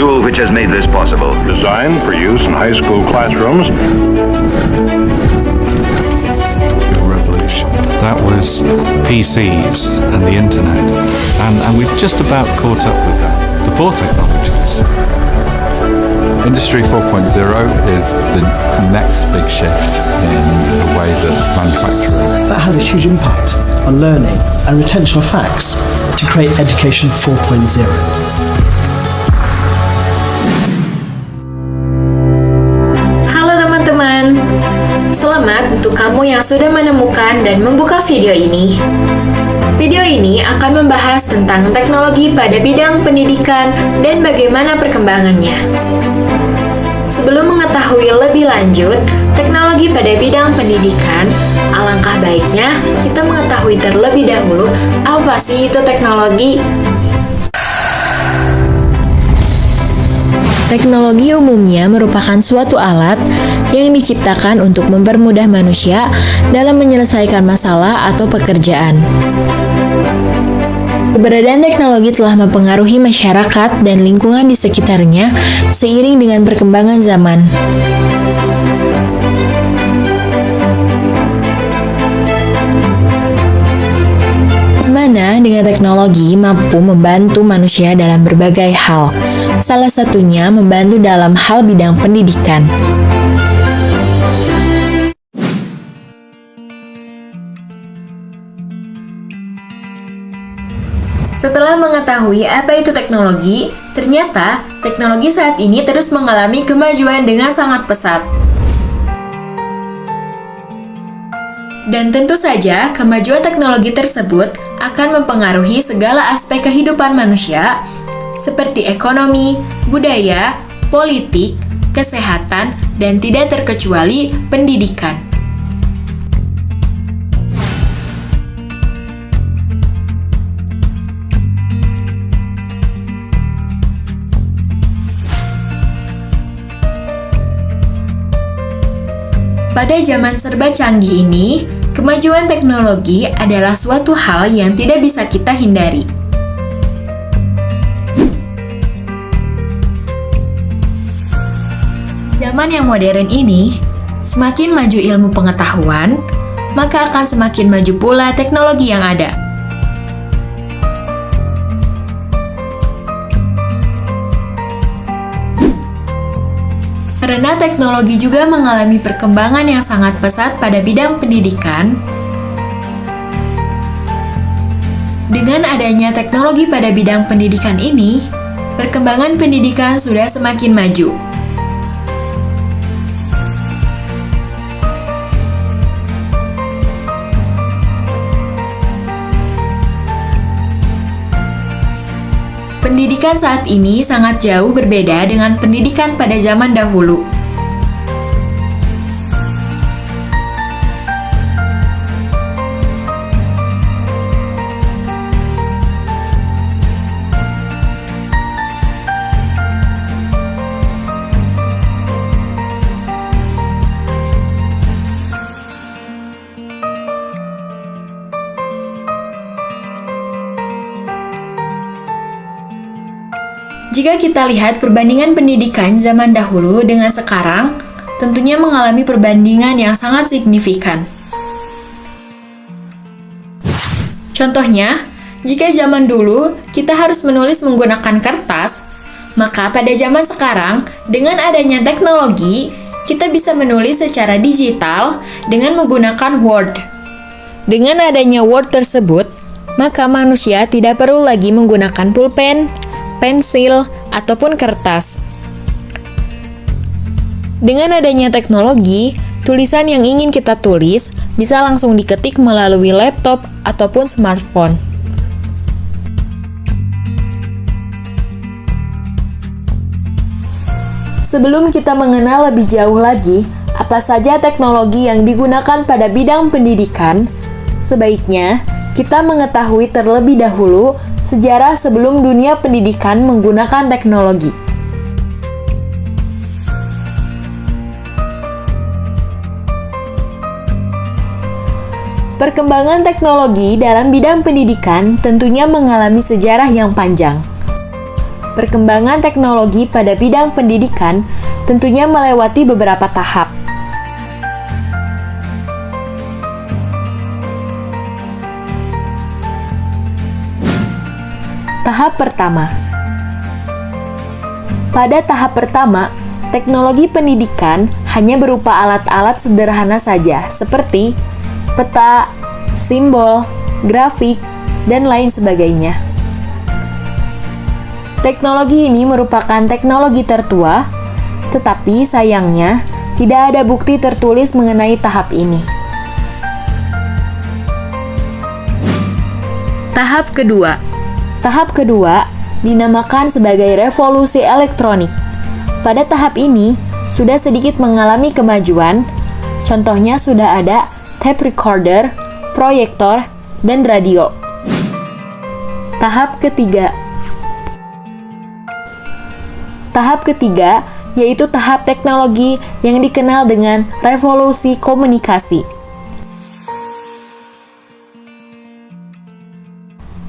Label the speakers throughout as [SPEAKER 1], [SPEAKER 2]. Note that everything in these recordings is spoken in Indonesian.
[SPEAKER 1] tool which has made this possible.
[SPEAKER 2] Designed for use in high school classrooms.
[SPEAKER 3] Revolution. That was PCs and the internet. And we've just about caught up with that. The fourth technology is
[SPEAKER 4] Industry 4.0 is the next big shift in the way that manufacturing.
[SPEAKER 5] That has a huge impact on learning and retention of facts to create Education 4.0.
[SPEAKER 6] Halo teman-teman, selamat untuk kamu yang sudah menemukan dan membuka video ini. Video ini akan membahas tentang teknologi pada bidang pendidikan dan bagaimana perkembangannya. Sebelum mengetahui lebih lanjut teknologi pada bidang pendidikan, alangkah baiknya kita mengetahui terlebih dahulu apa sih itu teknologi. Teknologi umumnya merupakan suatu alat yang diciptakan untuk mempermudah manusia dalam menyelesaikan masalah atau pekerjaan. Keberadaan teknologi telah mempengaruhi masyarakat dan lingkungan di sekitarnya seiring dengan perkembangan zaman. Mana dengan teknologi mampu membantu manusia dalam berbagai hal. Salah satunya membantu dalam hal bidang pendidikan. Setelah mengetahui apa itu teknologi, ternyata teknologi saat ini terus mengalami kemajuan dengan sangat pesat. Dan tentu saja, kemajuan teknologi tersebut akan mempengaruhi segala aspek kehidupan manusia, seperti ekonomi, budaya, politik, kesehatan, dan tidak terkecuali pendidikan. Pada zaman serba canggih ini, kemajuan teknologi adalah suatu hal yang tidak bisa kita hindari. Zaman yang modern ini, semakin maju ilmu pengetahuan, maka akan semakin maju pula teknologi yang ada. Karena teknologi juga mengalami perkembangan yang sangat pesat pada bidang pendidikan, dengan adanya teknologi pada bidang pendidikan ini, perkembangan pendidikan sudah semakin maju. Pendidikan saat ini sangat jauh berbeda dengan pendidikan pada zaman dahulu. Jika kita lihat perbandingan pendidikan zaman dahulu dengan sekarang, tentunya mengalami perbandingan yang sangat signifikan. Contohnya, jika zaman dulu kita harus menulis menggunakan kertas, maka pada zaman sekarang, dengan adanya teknologi, kita bisa menulis secara digital dengan menggunakan Word. Dengan adanya Word tersebut, maka manusia tidak perlu lagi menggunakan pulpen, pensil, ataupun kertas. Dengan adanya teknologi, tulisan yang ingin kita tulis bisa langsung diketik melalui laptop ataupun smartphone. Sebelum kita mengenal lebih jauh lagi apa saja teknologi yang digunakan pada bidang pendidikan, sebaiknya kita mengetahui terlebih dahulu sejarah sebelum dunia pendidikan menggunakan teknologi. Perkembangan teknologi dalam bidang pendidikan tentunya mengalami sejarah yang panjang. Perkembangan teknologi pada bidang pendidikan tentunya melewati beberapa tahap. Tahap pertama. Pada tahap pertama, teknologi pendidikan hanya berupa alat-alat sederhana saja, seperti peta, simbol, grafik, dan lain sebagainya. Teknologi ini merupakan teknologi tertua, tetapi sayangnya tidak ada bukti tertulis mengenai tahap ini. Tahap kedua. Tahap kedua dinamakan sebagai revolusi elektronik. Pada tahap ini, sudah sedikit mengalami kemajuan, contohnya sudah ada tape recorder, proyektor, dan radio. Tahap ketiga. Tahap ketiga yaitu tahap teknologi yang dikenal dengan revolusi komunikasi.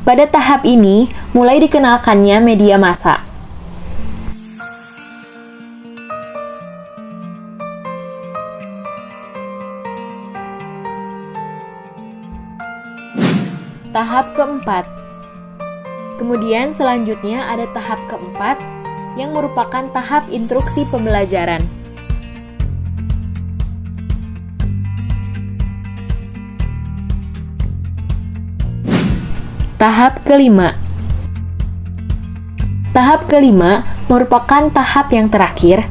[SPEAKER 6] Pada tahap ini, mulai dikenalkannya media massa. Tahap keempat. Kemudian selanjutnya ada tahap keempat yang merupakan tahap instruksi pembelajaran. Tahap kelima. Tahap kelima merupakan tahap yang terakhir.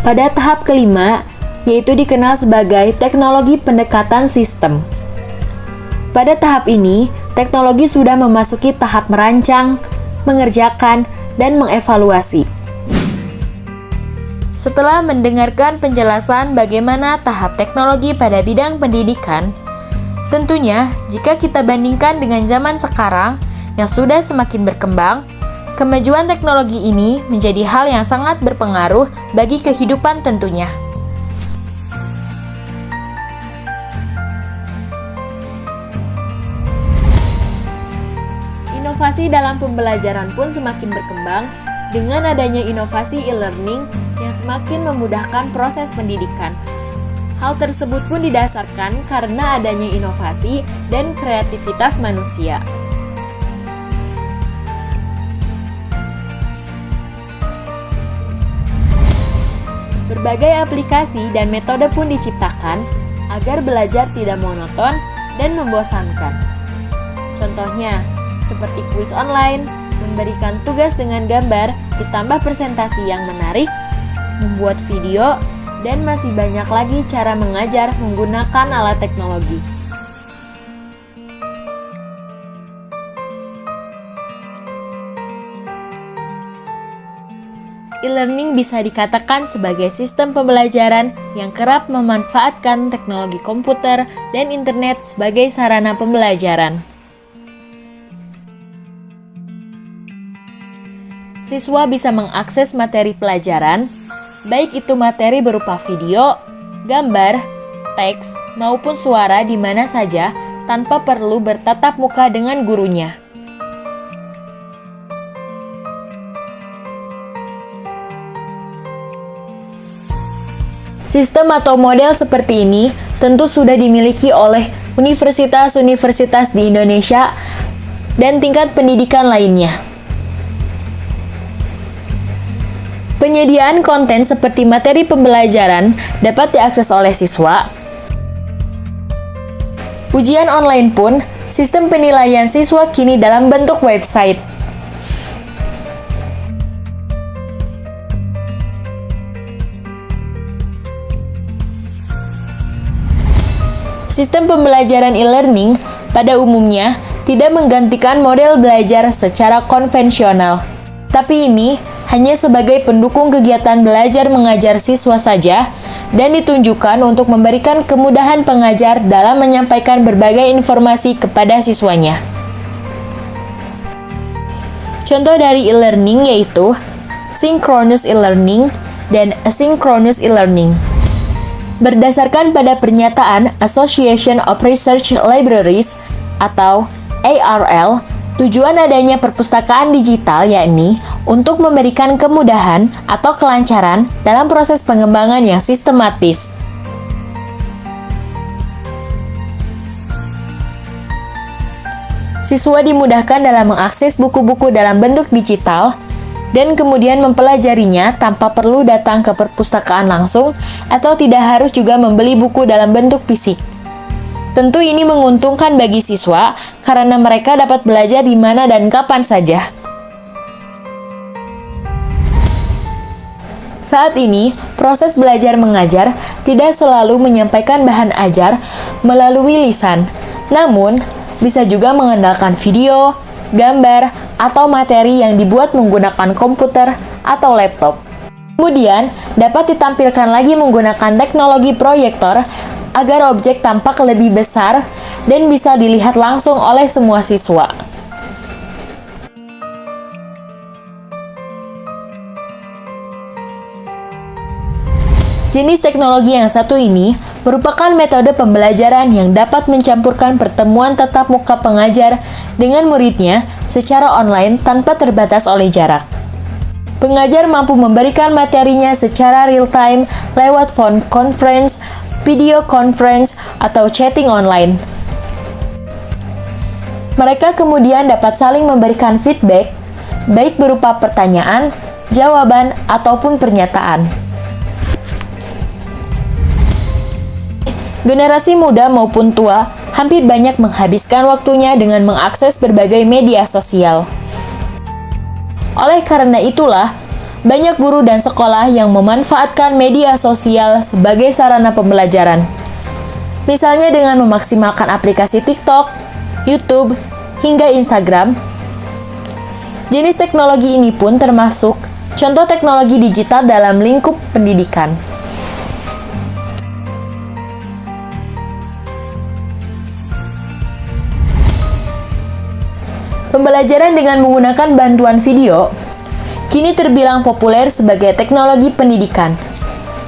[SPEAKER 6] Pada tahap kelima, yaitu dikenal sebagai teknologi pendekatan sistem. Pada tahap ini, teknologi sudah memasuki tahap merancang, mengerjakan, dan mengevaluasi. Setelah mendengarkan penjelasan bagaimana tahap teknologi pada bidang pendidikan, tentunya, jika kita bandingkan dengan zaman sekarang yang sudah semakin berkembang, kemajuan teknologi ini menjadi hal yang sangat berpengaruh bagi kehidupan tentunya. Inovasi dalam pembelajaran pun semakin berkembang dengan adanya inovasi e-learning yang semakin memudahkan proses pendidikan. Hal tersebut pun didasarkan karena adanya inovasi dan kreativitas manusia. Berbagai aplikasi dan metode pun diciptakan agar belajar tidak monoton dan membosankan. Contohnya, seperti kuis online, memberikan tugas dengan gambar, ditambah presentasi yang menarik, membuat video, dan masih banyak lagi cara mengajar menggunakan alat teknologi. E-learning bisa dikatakan sebagai sistem pembelajaran yang kerap memanfaatkan teknologi komputer dan internet sebagai sarana pembelajaran. Siswa bisa mengakses materi pelajaran, baik itu materi berupa video, gambar, teks, maupun suara di mana saja tanpa perlu bertatap muka dengan gurunya. Sistem atau model seperti ini tentu sudah dimiliki oleh universitas-universitas di Indonesia dan tingkat pendidikan lainnya. Penyediaan konten seperti materi pembelajaran dapat diakses oleh siswa. Ujian online pun, sistem penilaian siswa kini dalam bentuk website. Sistem pembelajaran e-learning pada umumnya tidak menggantikan model belajar secara konvensional. Tapi ini hanya sebagai pendukung kegiatan belajar mengajar siswa saja dan ditunjukkan untuk memberikan kemudahan pengajar dalam menyampaikan berbagai informasi kepada siswanya. Contoh dari e-learning yaitu synchronous e-learning dan asynchronous e-learning. Berdasarkan pada pernyataan Association of Research Libraries atau ARL, Tujuan adanya perpustakaan digital yakni untuk memberikan kemudahan atau kelancaran dalam proses pengembangan yang sistematis. Siswa dimudahkan dalam mengakses buku-buku dalam bentuk digital dan kemudian mempelajarinya tanpa perlu datang ke perpustakaan langsung atau tidak harus juga membeli buku dalam bentuk fisik. Tentu ini menguntungkan bagi siswa karena mereka dapat belajar di mana dan kapan saja. Saat ini, proses belajar mengajar tidak selalu menyampaikan bahan ajar melalui lisan, namun bisa juga mengandalkan video, gambar, atau materi yang dibuat menggunakan komputer atau laptop. Kemudian, dapat ditampilkan lagi menggunakan teknologi proyektor agar objek tampak lebih besar dan bisa dilihat langsung oleh semua siswa. Jenis teknologi yang satu ini merupakan metode pembelajaran yang dapat mencampurkan pertemuan tatap muka pengajar dengan muridnya secara online tanpa terbatas oleh jarak. Pengajar mampu memberikan materinya secara real-time lewat phone conference, video conference, atau chatting online. Mereka kemudian dapat saling memberikan feedback, baik berupa pertanyaan, jawaban, ataupun pernyataan. Generasi muda maupun tua hampir banyak menghabiskan waktunya dengan mengakses berbagai media sosial. Oleh karena itulah, banyak guru dan sekolah yang memanfaatkan media sosial sebagai sarana pembelajaran. Misalnya dengan memaksimalkan aplikasi TikTok, YouTube, hingga Instagram. Jenis teknologi ini pun termasuk contoh teknologi digital dalam lingkup pendidikan. Pembelajaran dengan menggunakan bantuan video kini terbilang populer sebagai teknologi pendidikan.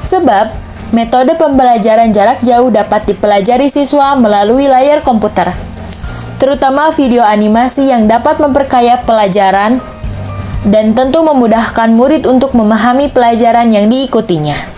[SPEAKER 6] Sebab, metode pembelajaran jarak jauh dapat dipelajari siswa melalui layar komputer, terutama video animasi yang dapat memperkaya pelajaran dan tentu memudahkan murid untuk memahami pelajaran yang diikutinya.